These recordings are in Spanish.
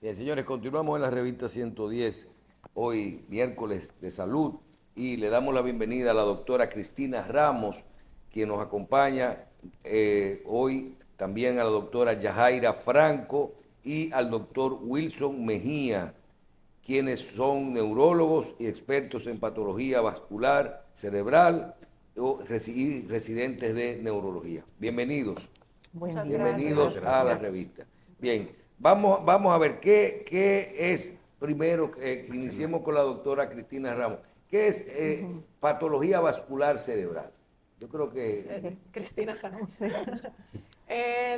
Bien, señores, continuamos en la revista 110, hoy miércoles de salud, y le damos la bienvenida a la doctora Cristina Ramos, quien nos acompaña hoy, también a la doctora Yajaira Franco y al doctor Wilson Mejía, quienes son neurólogos y expertos en patología vascular cerebral y residentes de neurología. Bienvenidos. Muchas Bienvenidos gracias. a la revista. Bien, vamos a ver qué es, primero, iniciemos con la doctora Cristina Ramos. ¿Qué es patología vascular cerebral? Yo creo que... Cristina Ramos.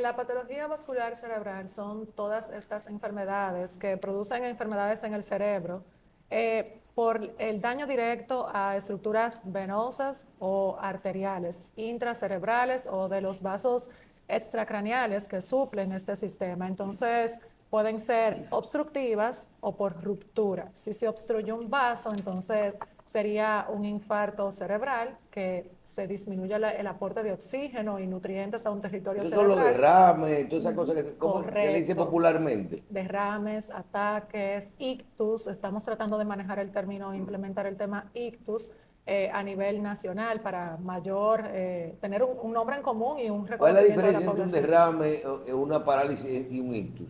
La patología vascular cerebral son todas estas enfermedades que producen enfermedades en el cerebro por el daño directo a estructuras venosas o arteriales, intracerebrales o de los vasos extracraneales que suplen este sistema. Entonces, pueden ser obstructivas o por ruptura. Si se obstruye un vaso, entonces sería un infarto cerebral, que se disminuye el aporte de oxígeno y nutrientes a un territorio esos cerebral. son los derrames, todas esas cosas que ¿cómo Correcto. se le dice popularmente? Derrames, ataques, ictus. Estamos tratando de manejar el término, implementar el tema ictus a nivel nacional para tener un nombre en común y un ¿Cuál es la reconocimiento de la diferencia entre un población. derrame, una parálisis y un ictus?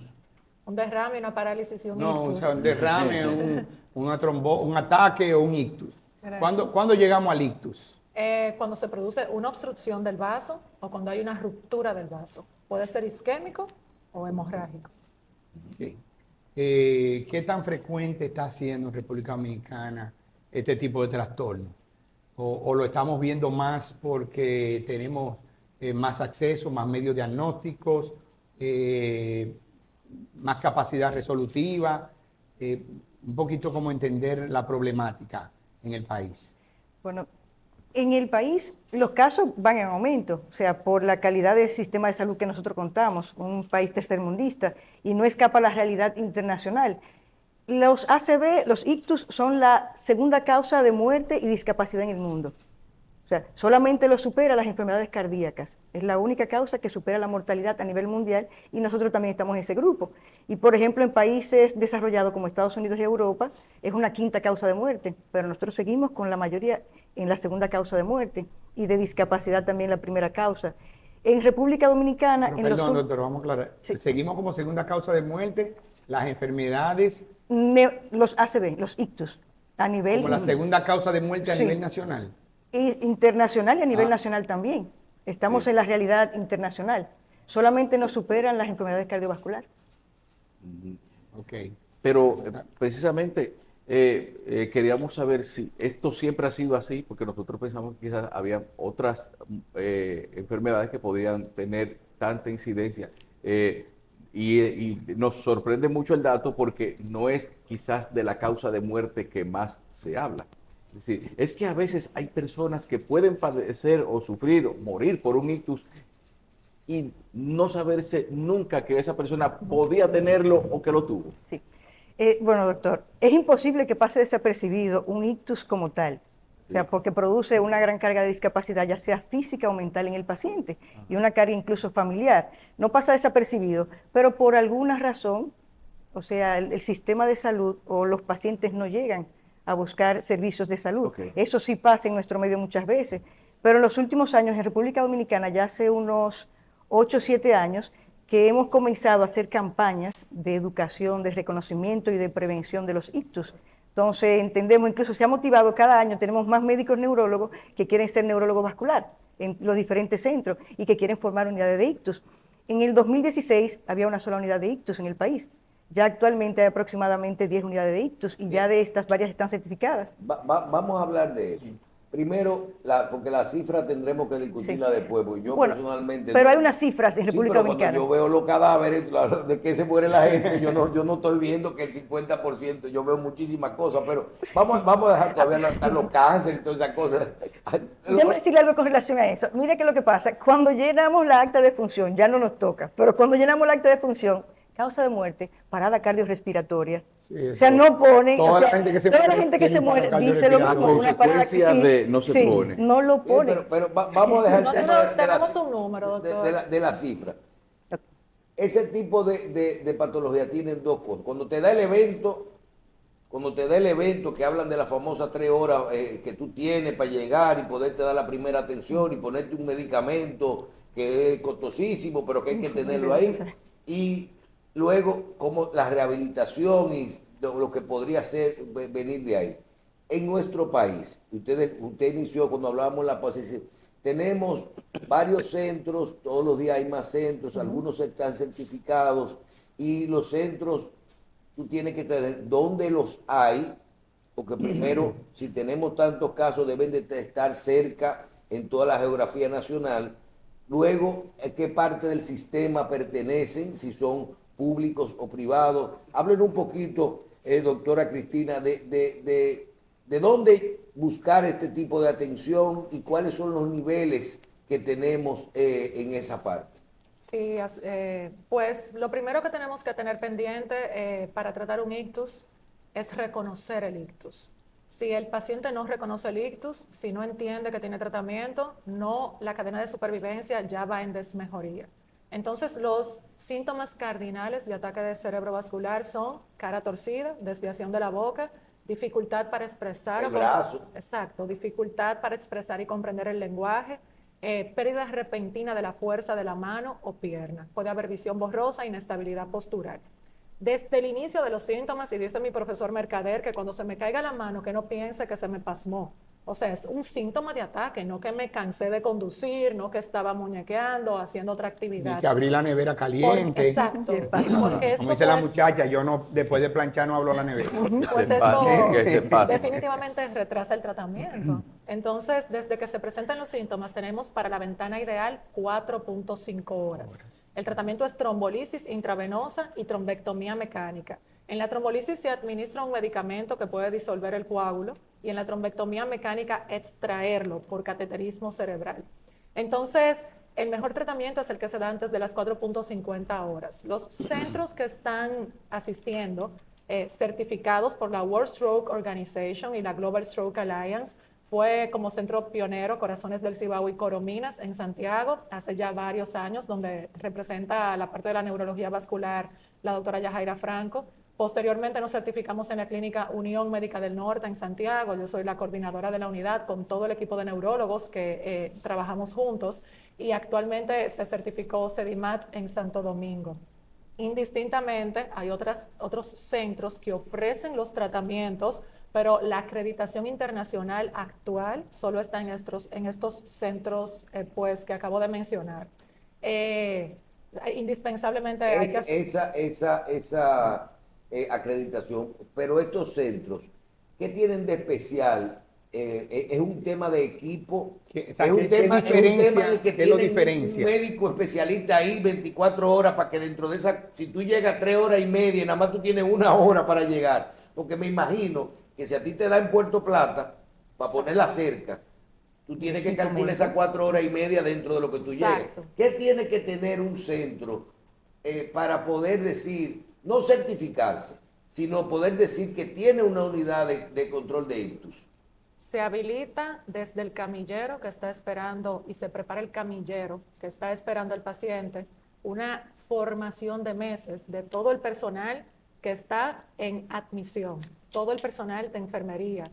Un derrame, una parálisis y un No, ictus. o sea, un derrame, un ataque o un ictus. ¿Cuándo llegamos al ictus? Cuando se produce una obstrucción del vaso o cuando hay una ruptura del vaso. Puede ser isquémico o hemorrágico. Okay. ¿Qué tan frecuente está siendo en República Dominicana este tipo de trastorno? ¿O lo estamos viendo más porque tenemos más acceso, más medios diagnósticos, más capacidad resolutiva? Un poquito como entender la problemática en el país. Bueno, en el país los casos van en aumento, o sea, por la calidad del sistema de salud que nosotros contamos, un país tercermundista, y no escapa a la realidad internacional. Los ACV, los ictus, son la segunda causa de muerte y discapacidad en el mundo. O sea, solamente lo supera las enfermedades cardíacas. Es la única causa que supera la mortalidad a nivel mundial y nosotros también estamos en ese grupo. Y, por ejemplo, en países desarrollados como Estados Unidos y Europa, es una quinta causa de muerte, pero nosotros seguimos con la mayoría en la segunda causa de muerte y de discapacidad también la primera causa. En República Dominicana... Perdón, doctor, vamos a aclarar. Sí. Seguimos como segunda causa de muerte las enfermedades... los ACV, los ictus, a nivel... Como la segunda causa de muerte a nivel nacional. Internacional y a nivel nacional también. Estamos en la realidad internacional. Solamente nos superan las enfermedades cardiovasculares. Ok. Pero precisamente queríamos saber si esto siempre ha sido así, porque nosotros pensamos que quizás había otras enfermedades que podían tener tanta incidencia. Y nos sorprende mucho el dato porque no es quizás de la causa de muerte que más se habla. Es decir, es que a veces hay personas que pueden padecer o sufrir o morir por un ictus y no saberse nunca que esa persona podía tenerlo o que lo tuvo. Sí. Bueno, doctor, es imposible que pase desapercibido un ictus como tal, o sea, porque produce una gran carga de discapacidad, ya sea física o mental en el paciente, y una carga incluso familiar. No pasa desapercibido, pero por alguna razón, o sea, el sistema de salud o los pacientes no llegan a buscar servicios de salud. Okay. Eso sí pasa en nuestro medio muchas veces, pero en los últimos años en República Dominicana, ya hace unos 8 o 7 años, que hemos comenzado a hacer campañas de educación, de reconocimiento y de prevención de los ictus. Entonces entendemos, incluso se ha motivado cada año, tenemos más médicos neurólogos que quieren ser neurólogos vascular en los diferentes centros y que quieren formar unidades de ictus. En el 2016 había una sola unidad de ictus en el país. Ya actualmente hay aproximadamente 10 unidades de ictus y ya de estas varias están certificadas. Vamos a hablar de eso. Primero, porque la cifra tendremos que discutirla después, porque yo personalmente... Pero hay unas cifras en República Dominicana. Cuando yo veo los cadáveres, de que se muere la gente, yo no estoy viendo que el 50%, yo veo muchísimas cosas, pero vamos a dejar todavía los cánceres y todas esas cosas. Déjame decirle algo con relación a eso. Mire qué es lo que pasa. Cuando llenamos la acta de función, ya no nos toca, pero cuando llenamos la acta de función, causa de muerte, parada cardiorrespiratoria. Sí, o sea, no ponen... Toda la gente que se muere dice lo mismo. Una parada que no se pone. No lo pone. Pero vamos a dejar nosotros tenemos un número, doctor. De la cifra. ese tipo de patología tienen dos cosas. Cuando te da el evento, que hablan de las famosas 3 horas que tú tienes para llegar y poderte dar la primera atención y ponerte un medicamento que es costosísimo, pero que hay que tenerlo ahí. Y luego, como la rehabilitación y lo que podría ser venir de ahí. En nuestro país, usted inició cuando hablábamos de la posición, tenemos varios centros, todos los días hay más centros, algunos están certificados y los centros tú tienes que tener dónde los hay, porque primero, si tenemos tantos casos, deben de estar cerca en toda la geografía nacional. Luego, ¿qué parte del sistema pertenecen? Si son públicos o privados. Hablen un poquito, doctora Cristina, de dónde buscar este tipo de atención y cuáles son los niveles que tenemos en esa parte. Sí, pues lo primero que tenemos que tener pendiente para tratar un ictus es reconocer el ictus. Si el paciente no reconoce el ictus, si no entiende que tiene tratamiento, la cadena de supervivencia ya va en desmejoría. Entonces, los síntomas cardinales de ataque de cerebrovascular son cara torcida, desviación de la boca, dificultad para expresar. El brazo. Exacto, dificultad para expresar y comprender el lenguaje, pérdida repentina de la fuerza de la mano o pierna. Puede haber visión borrosa, inestabilidad postural. Desde el inicio de los síntomas, y dice mi profesor Mercader, que cuando se me caiga la mano, que no piense que se me pasmó. O sea, es un síntoma de ataque, no que me cansé de conducir, no que estaba muñequeando, haciendo otra actividad. Ni que abrí la nevera caliente. Exacto. Porque esto Como dice la pues, muchacha, yo no, después de planchar no hablo a la nevera. pues Se esto empate, que se empate. definitivamente retrasa el tratamiento. Entonces, desde que se presentan los síntomas, tenemos para la ventana ideal 4.5 horas. El tratamiento es trombolisis intravenosa y trombectomía mecánica. En la trombolisis se administra un medicamento que puede disolver el coágulo y en la trombectomía mecánica extraerlo por cateterismo cerebral. Entonces, el mejor tratamiento es el que se da antes de las 4.50 horas. Los centros que están asistiendo, certificados por la World Stroke Organization y la Global Stroke Alliance, fue como centro pionero Corazones del Cibao y Corominas en Santiago, hace ya varios años, donde representa la parte de la neurología vascular la doctora Yajaira Franco. Posteriormente nos certificamos en la clínica Unión Médica del Norte en Santiago. Yo soy la coordinadora de la unidad con todo el equipo de neurólogos que trabajamos juntos y actualmente se certificó CEDIMAT en Santo Domingo. Indistintamente hay otros centros que ofrecen los tratamientos, pero la acreditación internacional actual solo está en estos centros pues, que acabo de mencionar. Indispensablemente hay que hacer esa acreditación, pero estos centros, ¿qué tienen de especial? ¿Es un tema de equipo? ¿Es un tema de que tienen un médico especialista ahí 24 horas para que dentro de esa, si tú llegas 3 horas y media y nada más tú tienes 1 hora para llegar? Porque me imagino que si a ti te da en Puerto Plata, para ponerla cerca, tú tienes que calcular esas 4 horas y media dentro de lo que tú llegas. ¿Qué tiene que tener un centro para poder decir, no certificarse, sino poder decir que tiene una unidad de control de ictus? Se habilita desde el camillero que está esperando y se prepara el camillero que está esperando al paciente, una formación de meses de todo el personal que está en admisión, todo el personal de enfermería,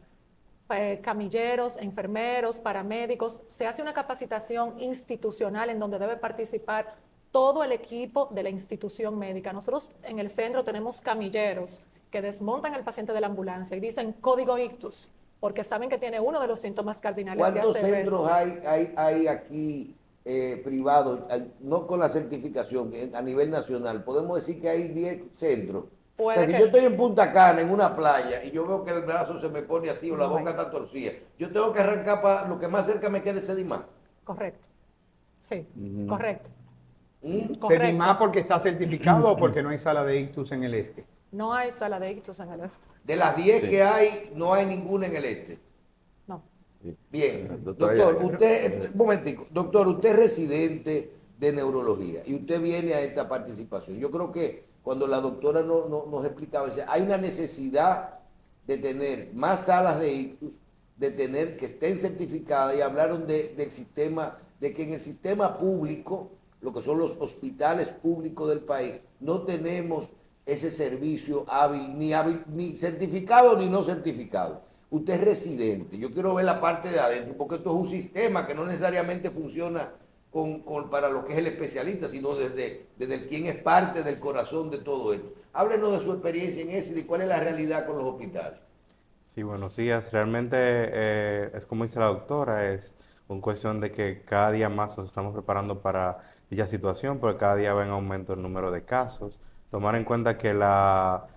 camilleros, enfermeros, paramédicos. Se hace una capacitación institucional en donde debe participar todo el equipo de la institución médica. Nosotros en el centro tenemos camilleros que desmontan al paciente de la ambulancia y dicen código ictus, porque saben que tiene uno de los síntomas cardinales. ¿Cuántos centros hay aquí privados, no con la certificación, a nivel nacional? Podemos decir que hay 10 centros. O sea, si yo estoy en Punta Cana, en una playa, y yo veo que el brazo se me pone así o la boca está torcida, yo tengo que arrancar para lo que más cerca me quede CEDIMAT. Correcto. Sí, correcto. CEDIMAT porque está certificado o porque no hay sala de ictus en el este. No hay sala de ictus en el este. De las 10 que hay, no hay ninguna en el este. No. Bien. Doctor, usted, un momentico, doctor, usted es residente de neurología y usted viene a esta participación. Yo creo que cuando la doctora nos explicaba, decía, hay una necesidad de tener más salas de ictus, de tener que estén certificadas, y hablaron del sistema, de que en el sistema público lo que son los hospitales públicos del país, no tenemos ese servicio hábil, ni certificado ni no certificado. Usted es residente, yo quiero ver la parte de adentro, porque esto es un sistema que no necesariamente funciona para lo que es el especialista, sino desde quien es parte del corazón de todo esto. Háblenos de su experiencia en eso y de cuál es la realidad con los hospitales. Sí, buenos días. Realmente es como dice la doctora, es una cuestión de que cada día más nos estamos preparando para dicha situación, porque cada día va en aumento el número de casos. Tomar en cuenta que la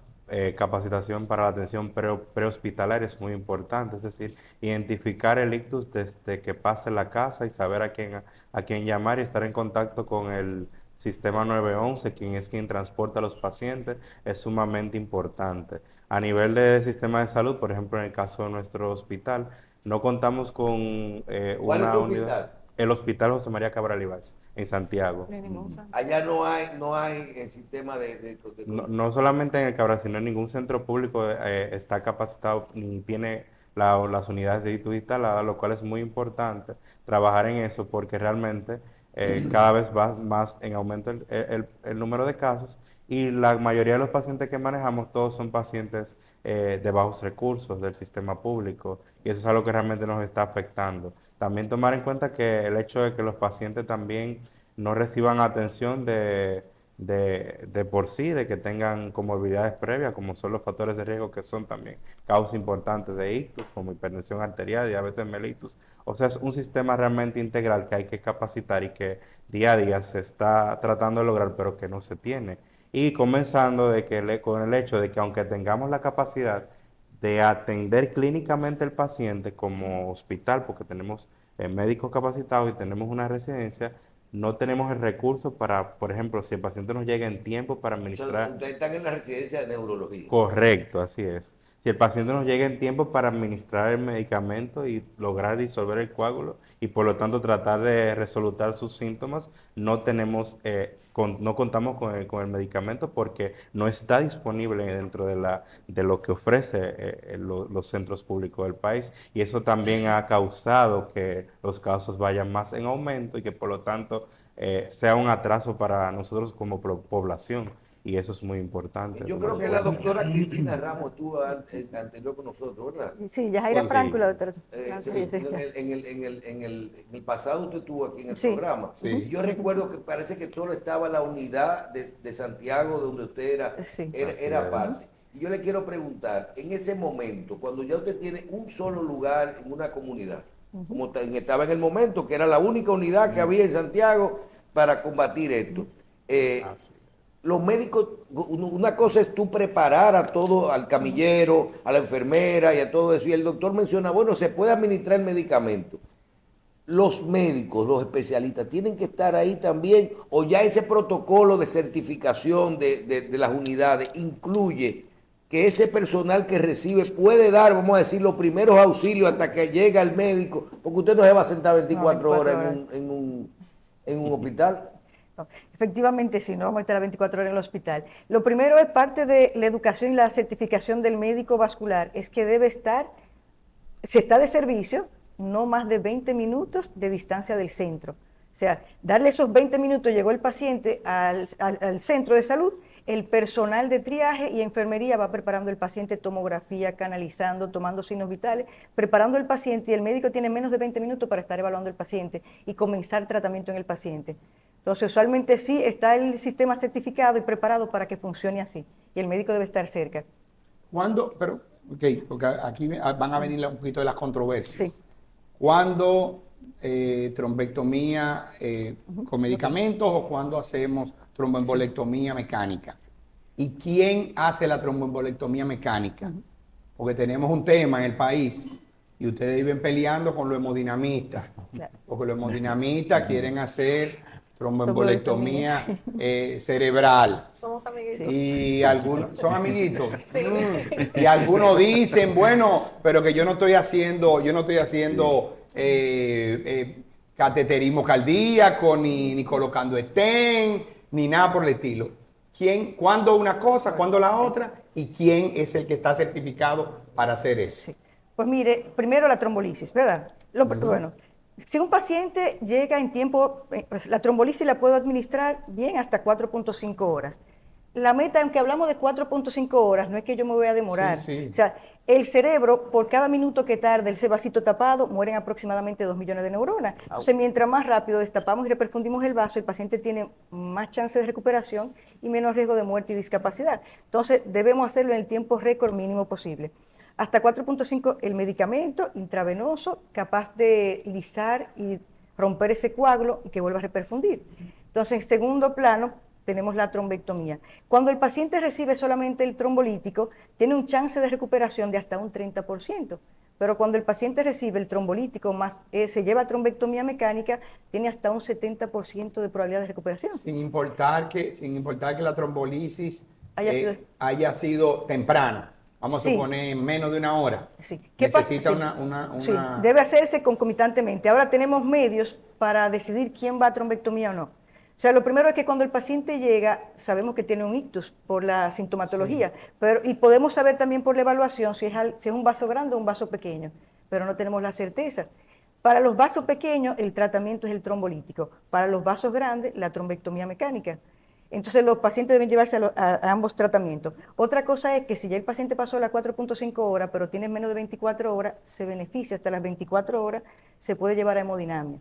capacitación para la atención prehospitalaria es muy importante, es decir, identificar el ictus desde que pase la casa y saber a quién llamar y estar en contacto con el sistema 911, quien transporta a los pacientes, es sumamente importante. A nivel de sistema de salud, por ejemplo, en el caso de nuestro hospital, no contamos con ¿Cuál es una su unidad. hospital? El Hospital José María Cabral Ibáñez, en Santiago. Allá no hay el sistema de No solamente en el Cabral, sino en ningún centro público está capacitado ni tiene las unidades de ITU instaladas, lo cual es muy importante trabajar en eso porque realmente cada vez va más en aumento el número de casos y la mayoría de los pacientes que manejamos todos son pacientes de bajos recursos del sistema público y eso es algo que realmente nos está afectando. También tomar en cuenta que el hecho de que los pacientes también no reciban atención de por sí, de que tengan comorbilidades previas, como son los factores de riesgo que son también causas importantes de ictus, como hipertensión arterial, diabetes mellitus. O sea, es un sistema realmente integral que hay que capacitar y que día a día se está tratando de lograr, pero que no se tiene. Y comenzando con el hecho de que aunque tengamos la capacidad de atender clínicamente al paciente como hospital, porque tenemos médicos capacitados y tenemos una residencia, no tenemos el recurso para, por ejemplo, si el paciente nos llega en tiempo para O sea, administrar. ustedes están en la residencia de neurología. Correcto, así es. Si el paciente nos llega en tiempo para administrar el medicamento y lograr disolver el coágulo y por lo tanto tratar de resolutar sus síntomas, no tenemos, no contamos con el medicamento porque no está disponible dentro de lo que ofrece los centros públicos del país. Y eso también ha causado que los casos vayan más en aumento y que por lo tanto sea un atraso para nosotros como población. Y eso es muy importante. Yo creo que la doctora Cristina Ramos estuvo anterior con nosotros, ¿verdad? Sí, Yajaira Sí. Franco y la doctora. Sí, Sí, sí. en el pasado usted estuvo aquí en el Sí. programa. Sí. Yo recuerdo que parece que solo estaba la unidad de Santiago, de donde usted Sí. era Así es. parte. Y yo le quiero preguntar, en ese momento, cuando ya usted tiene un solo lugar en una comunidad, como estaba en el momento, que era la única unidad que había en Santiago para combatir esto, los médicos, una cosa es tú preparar a todo, al camillero, a la enfermera y a todo eso, y el doctor menciona, bueno, se puede administrar el medicamento. Los médicos, los especialistas, tienen que estar ahí también, o ya ese protocolo de certificación de las unidades incluye que ese personal que recibe puede dar, vamos a decir, los primeros auxilios hasta que llega el médico, porque usted no se va a sentar 24 horas en un hospital. No, efectivamente, sí, no vamos a estar las 24 horas en el hospital. Lo primero es parte de la educación y la certificación del médico vascular, es que debe estar, si está de servicio, no más de 20 minutos de distancia del centro. O sea, darle esos 20 minutos, llegó el paciente al centro de salud, el personal de triaje y enfermería va preparando el paciente, tomografía, canalizando, tomando signos vitales, preparando el paciente y el médico tiene menos de 20 minutos para estar evaluando el paciente y comenzar tratamiento en el paciente. Entonces, usualmente sí está el sistema certificado y preparado para que funcione así y el médico debe estar cerca. ¿Cuándo? Pero, ok, porque aquí van a venir un poquito de las controversias. Sí. ¿Cuándo trombectomía con medicamentos o cuándo hacemos tromboembolectomía mecánica? ¿Y quién hace la tromboembolectomía mecánica? Porque tenemos un tema en el país y ustedes viven peleando con los hemodinamistas. Claro. Porque los hemodinamistas quieren hacer tromboembolectomía cerebral. Somos amiguitos. Y algunos son amiguitos. Y algunos dicen, bueno, pero que yo no estoy haciendo cateterismo cardíaco, ni colocando estén, ni nada por el estilo. ¿Cuándo una cosa, cuándo la otra? ¿Y quién es el que está certificado para hacer eso? Sí. Pues mire, primero la trombolisis, ¿verdad? Bueno, Si un paciente llega en tiempo, pues, la trombolisis la puedo administrar bien hasta 4.5 horas. La meta, aunque hablamos de 4.5 horas, no es que yo me voy a demorar. Sí, sí. O sea, el cerebro, por cada minuto que tarde ese vasito tapado, mueren aproximadamente 2 millones de neuronas. Entonces, mientras más rápido destapamos y reperfundimos el vaso, el paciente tiene más chance de recuperación y menos riesgo de muerte y discapacidad. Entonces, debemos hacerlo en el tiempo récord mínimo posible. Hasta 4.5 el medicamento intravenoso capaz de lisar y romper ese coágulo y que vuelva a reperfundir. Entonces, en segundo plano, tenemos la trombectomía. Cuando el paciente recibe solamente el trombolítico, tiene un chance de recuperación de hasta un 30%. Pero cuando el paciente recibe el trombolítico más se lleva a trombectomía mecánica, tiene hasta un 70% de probabilidad de recuperación. Sin importar que la trombolisis Haya sido- haya sido temprana. Vamos a Sí. suponer en menos de una hora. Sí. ¿Qué pasa? Necesita Sí. Sí, debe hacerse concomitantemente. Ahora tenemos medios para decidir quién va a trombectomía o no. O sea, lo primero es que cuando el paciente llega, sabemos que tiene un ictus por la sintomatología, y podemos saber también por la evaluación si es un vaso grande o un vaso pequeño, pero no tenemos la certeza. Para los vasos pequeños, el tratamiento es el trombolítico. Para los vasos grandes, la trombectomía mecánica. Entonces, los pacientes deben llevarse a ambos tratamientos. Otra cosa es que si ya el paciente pasó las 4.5 horas, pero tiene menos de 24 horas, se beneficia hasta las 24 horas, se puede llevar a hemodinamia.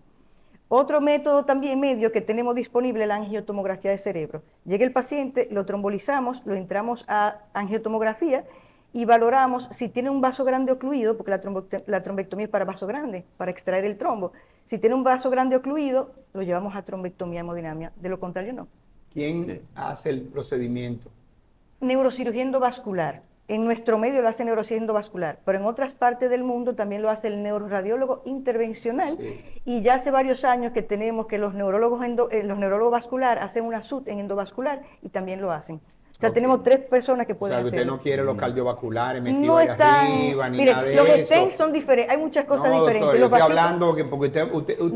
Otro método también medio que tenemos disponible es la angiotomografía de cerebro. Llega el paciente, lo trombolizamos, lo entramos a angiotomografía y valoramos si tiene un vaso grande ocluido, porque la trombectomía es para vaso grande, para extraer el trombo. Si tiene un vaso grande ocluido, lo llevamos a trombectomía hemodinamia. De lo contrario, no. ¿Quién hace el procedimiento? Neurocirugía endovascular. En nuestro medio lo hace neurocirugía endovascular, pero en otras partes del mundo también lo hace el neuroradiólogo intervencional. Sí. Y ya hace varios años que tenemos que los neurólogos vasculares hacen una SUT en endovascular y también lo hacen. O sea, Ok. tenemos 3 personas que O pueden sea, que usted hacerlo. no quiere los cardiovasculares metidos No ahí están, arriba, ni mire, nada de los eso. stents son diferentes, hay muchas cosas No, diferentes. doctor, yo Los estoy vasitos hablando que porque usted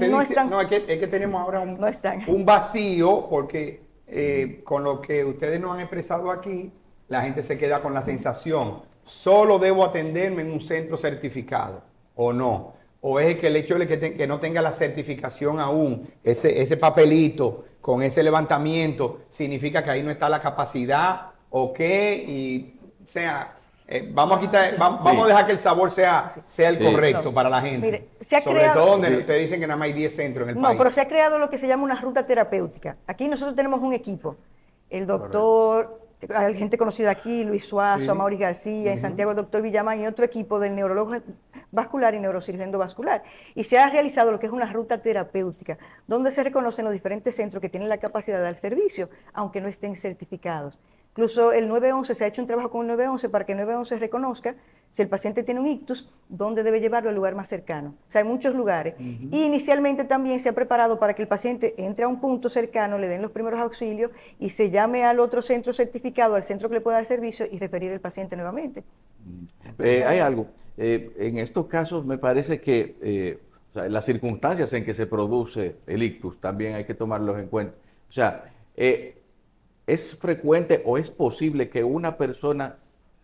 no dice, están. no, es que tenemos ahora No están. un vacío, porque con lo que ustedes nos han expresado aquí, la gente se queda con la sensación, solo debo atenderme en un centro certificado, o no. O es que el hecho de que no tenga la certificación aún, ese papelito con ese levantamiento, significa que ahí no está la capacidad, o qué, y sea, vamos a dejar que el sabor sea el Sí. correcto No. para la gente. Mire, se ha Sobre creado- todo donde Sí. ustedes dicen que nada más hay 10 centros en el No, país. pero se ha creado lo que se llama una ruta terapéutica. Aquí nosotros tenemos un equipo. El doctor, hay gente conocida aquí, Luis Suazo, Sí. Amaury García, en Santiago el doctor Villamán y otro equipo del neurólogo vascular y neurocirugía endovascular. Y se ha realizado lo que es una ruta terapéutica, donde se reconocen los diferentes centros que tienen la capacidad de dar servicio, aunque no estén certificados. Incluso el 911, se ha hecho un trabajo con el 911 para que el 911 reconozca si el paciente tiene un ictus, dónde debe llevarlo al lugar más cercano. O sea, hay muchos lugares. Y inicialmente también se ha preparado para que el paciente entre a un punto cercano, le den los primeros auxilios y se llame al otro centro certificado, al centro que le pueda dar servicio y referir al paciente nuevamente. Hay algo. En estos casos me parece que o sea, las circunstancias en que se produce el ictus también hay que tomarlos en cuenta. O sea, ¿es frecuente o es posible que una persona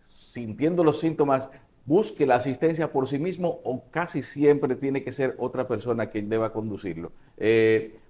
sintiendo los síntomas busque la asistencia por sí mismo o casi siempre tiene que ser otra persona quien deba conducirlo?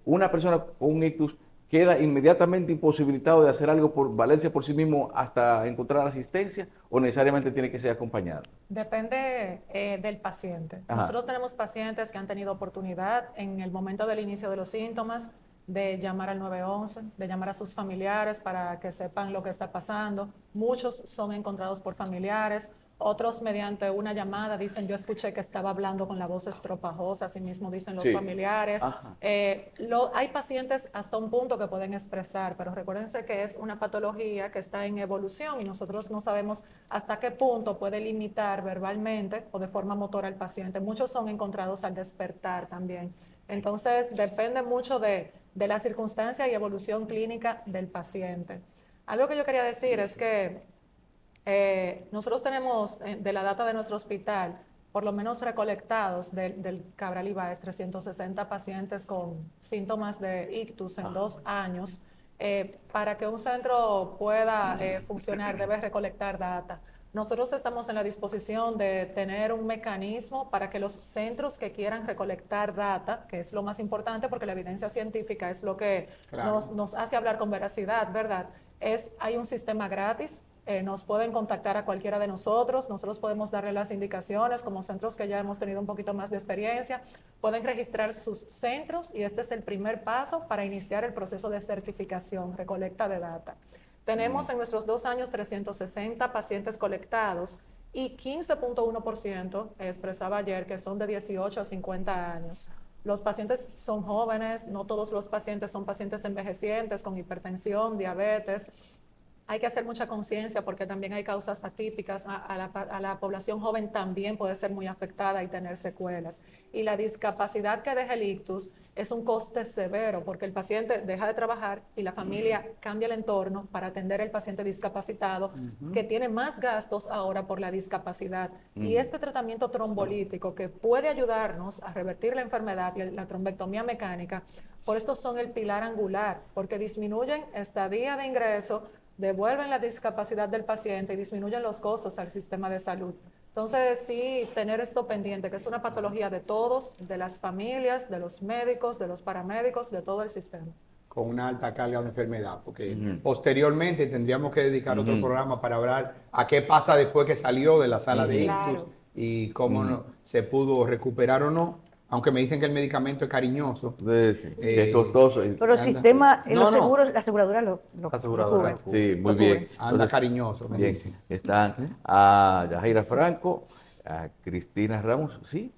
Una persona con un ictus queda inmediatamente imposibilitado de hacer algo por valerse por sí mismo hasta encontrar asistencia o necesariamente tiene que ser acompañado. Depende del paciente. Ajá. Nosotros tenemos pacientes que han tenido oportunidad en el momento del inicio de los síntomas de llamar al 911, de llamar a sus familiares para que sepan lo que está pasando. Muchos son encontrados por familiares, otros mediante una llamada dicen yo escuché que estaba hablando con la voz estropajosa, así mismo dicen los Sí. familiares. Ajá. Hay pacientes hasta un punto que pueden expresar, pero recuérdense que es una patología que está en evolución y nosotros no sabemos hasta qué punto puede limitar verbalmente o de forma motora al paciente. Muchos son encontrados al despertar también. Entonces depende mucho de la circunstancia y evolución clínica del paciente. Algo que yo quería decir es que nosotros tenemos de la data de nuestro hospital, por lo menos recolectados del Cabral Ibáez, 360 pacientes con síntomas de ictus en 2 años. Para que un centro pueda funcionar debe recolectar data. nosotros estamos en la disposición de tener un mecanismo para que los centros que quieran recolectar data, que es lo más importante porque la evidencia científica es lo que Claro. nos hace hablar con veracidad, ¿verdad? Hay un sistema gratis, nos pueden contactar a cualquiera de nosotros podemos darle las indicaciones como centros que ya hemos tenido un poquito más de experiencia, pueden registrar sus centros y este es el primer paso para iniciar el proceso de certificación, recolecta de data. Tenemos en nuestros 2 años 360 pacientes colectados y 15.1% expresaba ayer que son de 18 a 50 años. Los pacientes son jóvenes, no todos los pacientes son pacientes envejecientes con hipertensión, diabetes. Hay que hacer mucha conciencia porque también hay causas atípicas. A la población joven también puede ser muy afectada y tener secuelas. Y la discapacidad que deja el ictus es un coste severo porque el paciente deja de trabajar y la familia cambia el entorno para atender al paciente discapacitado que tiene más gastos ahora por la discapacidad. Y este tratamiento trombolítico que puede ayudarnos a revertir la enfermedad y la trombectomía mecánica, por esto son el pilar angular porque disminuyen estadía de ingreso, devuelven la discapacidad del paciente y disminuyen los costos al sistema de salud. Entonces, sí, tener esto pendiente, que es una patología de todos, de las familias, de los médicos, de los paramédicos, de todo el sistema. Con una alta carga de enfermedad, porque posteriormente tendríamos que dedicar otro programa para hablar a qué pasa después que salió de la sala de ictus Claro. y cómo se pudo recuperar o no, aunque me dicen que el medicamento es cariñoso. Sí, que es costoso. Pero el Anda. sistema, No, los no. seguros, la aseguradora lo aseguradora cubre. Sí, muy Lo bien. cubre. Anda cariñoso, me bien, dicen. están a Yajaira Franco, a Cristina Ramos, ¿sí?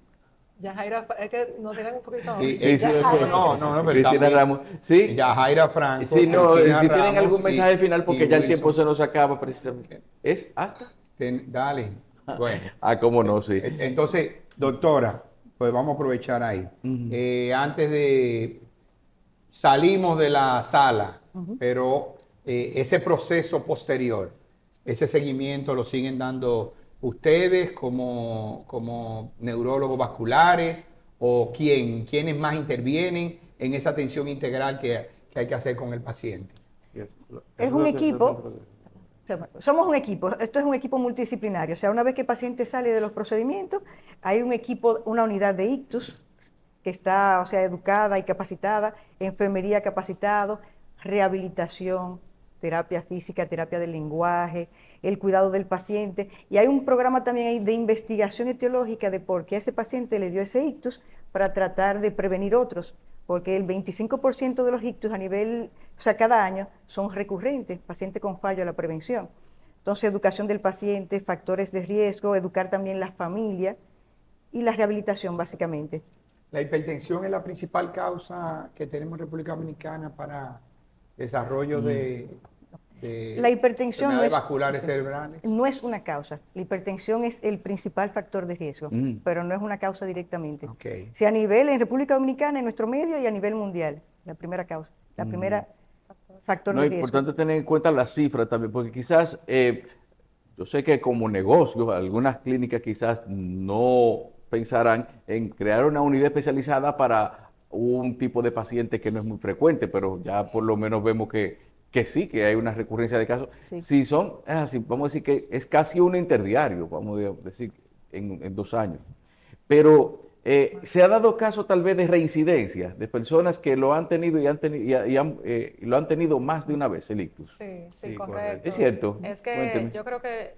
Yajaira, es que nos tienen un poquito... Sí, Sí, sí, ok. no, pero Cristina también Ramos, sí. Yajaira Franco. Sí, no, Cristina si tienen Ramos algún mensaje final, porque y ya el tiempo Wilson. se nos acaba precisamente. ¿Es hasta? Dale. Bueno. Ah, cómo no, sí. Entonces, doctora, pues vamos a aprovechar ahí. Antes de salimos de la sala, pero ese proceso posterior, ese seguimiento lo siguen dando ustedes como neurólogos vasculares o quiénes más intervienen en esa atención integral que hay que hacer con el paciente. Es un equipo. Somos un equipo, esto es un equipo multidisciplinario, o sea, una vez que el paciente sale de los procedimientos, hay un equipo, una unidad de ictus que está, o sea, educada y capacitada, enfermería capacitado, rehabilitación, terapia física, terapia del lenguaje, el cuidado del paciente, y hay un programa también ahí de investigación etiológica de por qué a ese paciente le dio ese ictus para tratar de prevenir otros, porque el 25% de los ictus a nivel, o sea, cada año son recurrentes, pacientes con fallo a la prevención. Entonces, educación del paciente, factores de riesgo, educar también la familia y la rehabilitación, básicamente. La hipertensión es la principal causa que tenemos en República Dominicana para desarrollo de La hipertensión enfermedades vasculares cerebrales. no es una causa. La hipertensión es el principal factor de riesgo, pero no es una causa directamente. Ok. Si a nivel en República Dominicana, en nuestro medio y a nivel mundial, la primera causa, la primera factor No, de es riesgo. importante tener en cuenta las cifras también, porque quizás, yo sé que como negocio, algunas clínicas quizás no pensarán en crear una unidad especializada para un tipo de paciente que no es muy frecuente, pero ya por lo menos vemos que sí, que hay una recurrencia de casos. Sí. Si son, es así, vamos a decir que es casi un interdiario, vamos a decir, en 2 años. Pero se ha dado caso tal vez de reincidencia, de personas que lo han tenido y lo han tenido más de una vez el ictus. Sí, Sí, correcto. Es cierto. Es que Cuénteme. yo creo que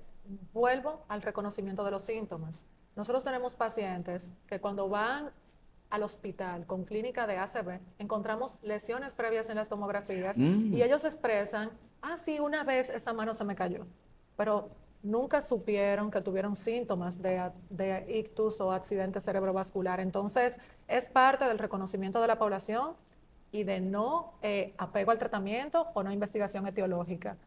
vuelvo al reconocimiento de los síntomas. Nosotros tenemos pacientes que cuando van al hospital con clínica de ACV, encontramos lesiones previas en las tomografías y ellos expresan, sí, una vez esa mano se me cayó, pero nunca supieron que tuvieron síntomas de ictus o accidente cerebrovascular. Entonces, es parte del reconocimiento de la población y de no apego al tratamiento o no investigación etiológica.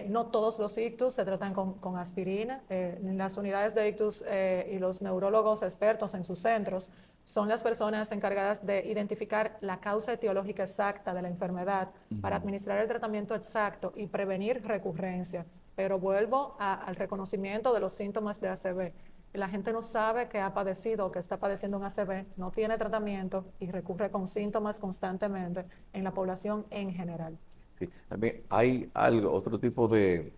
No todos los ictus se tratan con aspirina. En las unidades de ictus y los neurólogos expertos en sus centros son las personas encargadas de identificar la causa etiológica exacta de la enfermedad para administrar el tratamiento exacto y prevenir recurrencia. Pero vuelvo al reconocimiento de los síntomas de ACV. La gente no sabe que ha padecido o que está padeciendo un ACV, no tiene tratamiento y recurre con síntomas constantemente en la población en general. Sí, también hay otro tipo de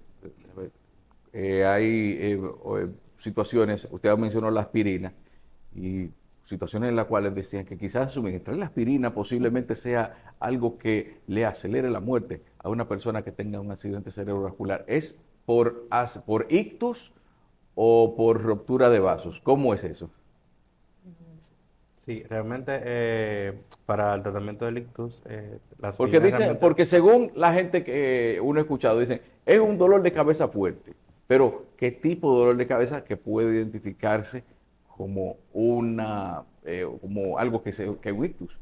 hay situaciones, usted mencionó la aspirina, y situaciones en las cuales decían que quizás suministrar la aspirina posiblemente sea algo que le acelere la muerte a una persona que tenga un accidente cerebrovascular. ¿Es por ictus o por ruptura de vasos? ¿Cómo es eso? Sí, realmente para el tratamiento del ictus, la Porque aspirina dicen, realmente... porque según la gente que uno ha escuchado, dicen, es un dolor de cabeza fuerte. Pero, ¿qué tipo de dolor de cabeza que puede identificarse como como algo que un ictus?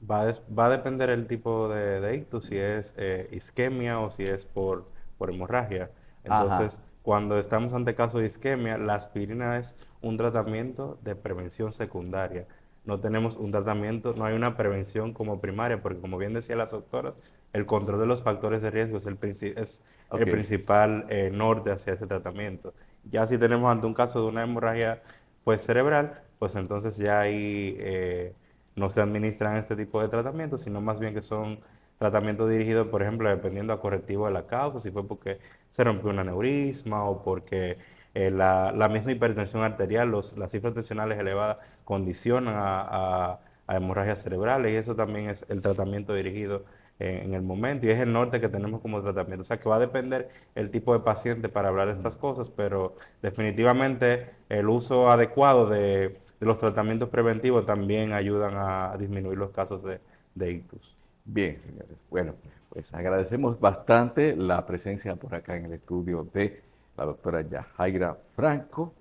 Va a depender el tipo de ictus, si es isquemia o si es por hemorragia. Ajá. Entonces, cuando estamos ante caso de isquemia, la aspirina es un tratamiento de prevención secundaria. No tenemos un tratamiento, no hay una prevención como primaria, porque como bien decía las doctoras, el control de los factores de riesgo es es el Ok. principal norte hacia ese tratamiento. Ya si tenemos ante un caso de una hemorragia pues cerebral, pues entonces ya ahí no se administran este tipo de tratamientos, sino más bien que son tratamientos dirigidos, por ejemplo, dependiendo a correctivo de la causa, si fue porque se rompió un aneurisma o porque la misma hipertensión arterial, las cifras tensionales elevadas condicionan a hemorragias cerebrales, y eso también es el tratamiento dirigido en el momento, y es el norte que tenemos como tratamiento. O sea que va a depender el tipo de paciente para hablar de estas cosas, pero definitivamente el uso adecuado de los tratamientos preventivos también ayudan a disminuir los casos de ictus. Bien, señores. Bueno, pues agradecemos bastante la presencia por acá en el estudio de la doctora Yajaira Franco,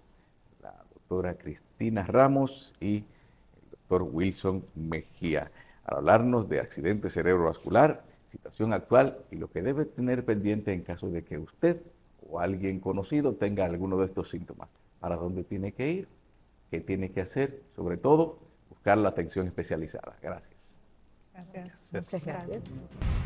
la doctora Cristina Ramos y el doctor Wilson Mejía, al hablarnos de accidente cerebrovascular, situación actual y lo que debe tener pendiente en caso de que usted o alguien conocido tenga alguno de estos síntomas. ¿Para dónde tiene que ir? ¿Qué tiene que hacer? Sobre todo, buscar la atención especializada. Gracias. Gracias. Gracias. Muchas gracias. Gracias.